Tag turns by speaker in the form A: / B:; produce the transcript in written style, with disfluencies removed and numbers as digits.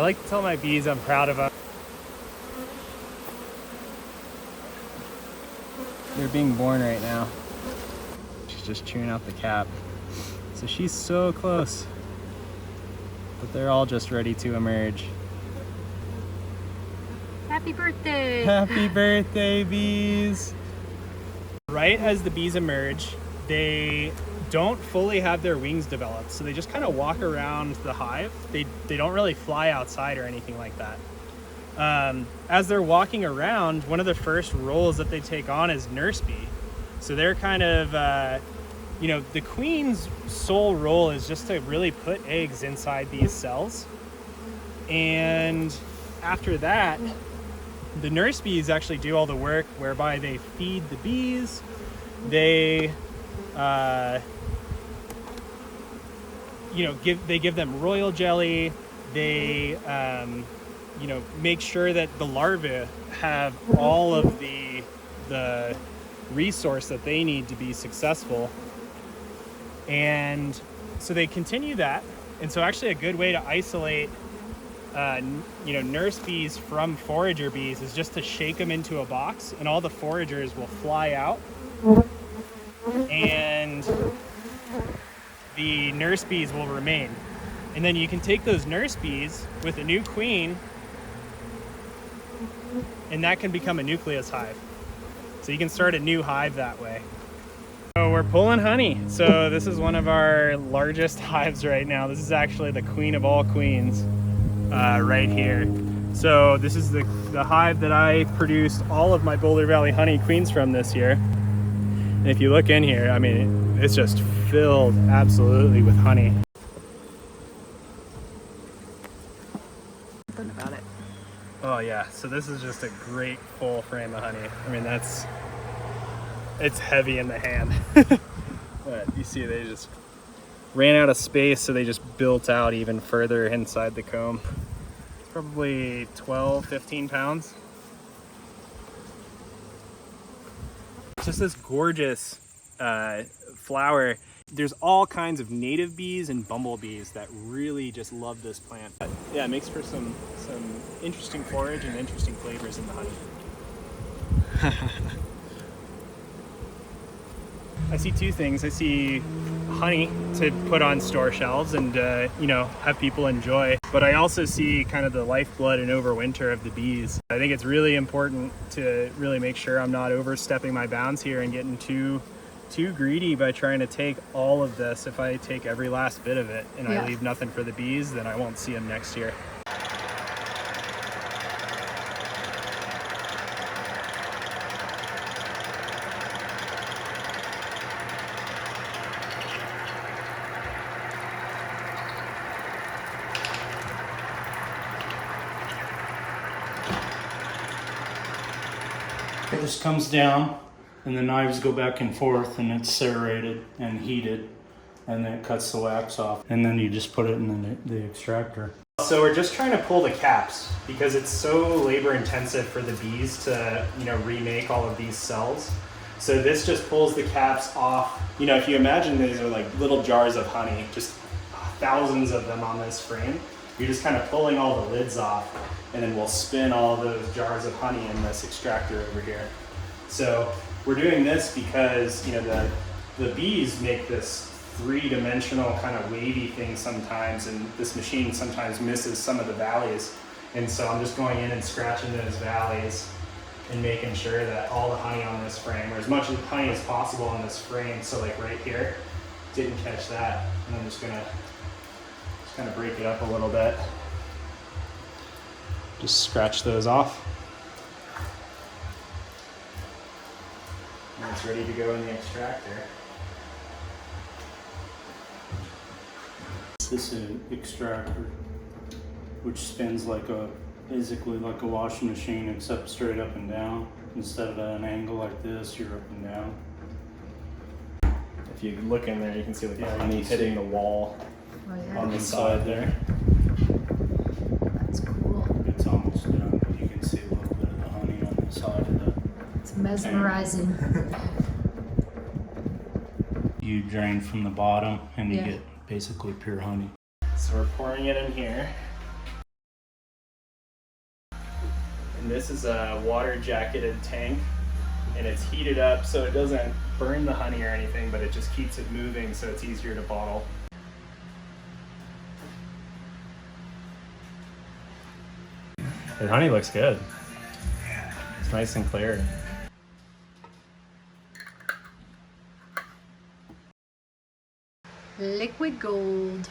A: like to tell my bees I'm proud of them. They're being born right now. She's just chewing out the cap. So she's so close. But they're all just ready to emerge.
B: Happy birthday!
A: Happy birthday, bees! Right as the bees emerge, they don't fully have their wings developed, so they just kind of walk around the hive. They don't really fly outside or anything like that. As they're walking around, one of the first roles that they take on is nurse bee. So they're kind of, you know, the queen's sole role is just to really put eggs inside these cells. And after that, the nurse bees actually do all the work, whereby they feed the bees, they you know, give them royal jelly, they you know, make sure that the larvae have all of the resource that they need to be successful. And so they continue that. And so actually a good way to isolate you know, nurse bees from forager bees is just to shake them into a box, and all the foragers will fly out, and the nurse bees will remain. And then you can take those nurse bees with a new queen, and that can become a nucleus hive. So you can start a new hive that way. So we're pulling honey. So this is one of our largest hives right now. This is actually the queen of all queens. Right here. So this is the hive that I produced all of my Boulder Valley Honey queens from this year. And if you look in here, I mean, it's just filled absolutely with honey.
B: Something about it.
A: Oh yeah, so this is just a great full frame of honey. I mean, it's heavy in the hand. But you see they just ran out of space, so they just built out even further inside the comb. It's probably 12, 15 pounds. It's just this gorgeous flower. There's all kinds of native bees and bumblebees that really just love this plant. But yeah, it makes for some interesting forage and interesting flavors in the honey. I see two things. I see honey to put on store shelves and you know, have people enjoy, but I also see kind of the lifeblood and overwinter of the bees. I think it's really important to really make sure I'm not overstepping my bounds here and getting too greedy by trying to take all of this. If I take every last bit of it and I leave nothing for the bees, then I won't see them next year.
C: It just comes down and the knives go back and forth, and it's serrated and heated, and then it cuts the wax off, and then you just put it in the extractor.
A: So we're just trying to pull the caps because it's so labor intensive for the bees to, you know, remake all of these cells. So this just pulls the caps off. You know, if you imagine these are like little jars of honey, just thousands of them on this frame. You're just kind of pulling all the lids off, and then we'll spin all those jars of honey in this extractor over here. So we're doing this because, you know, the bees make this three-dimensional kind of wavy thing sometimes, and this machine sometimes misses some of the valleys. And so I'm just going in and scratching those valleys and making sure that all the honey on this frame, or as much of the honey as possible on this frame, so like right here, didn't catch that. And I'm just gonna kind of break it up a little bit. Just scratch those off. And it's ready to go in the extractor.
C: This is an extractor, which spins basically like a washing machine, except straight up and down. Instead of at an angle like this, you're up and down.
A: If you look in there, you can see like the honey hitting the wall on the side there.
B: That's cool.
C: It's almost done, but you can see a little bit of the honey on the side of the...
B: It's mesmerizing.
C: You drain from the bottom and you get basically pure honey.
A: So we're pouring it in here. And this is a water jacketed tank, and it's heated up so it doesn't burn the honey or anything, but it just keeps it moving so it's easier to bottle. The honey looks good. It's nice and clear.
B: Liquid gold.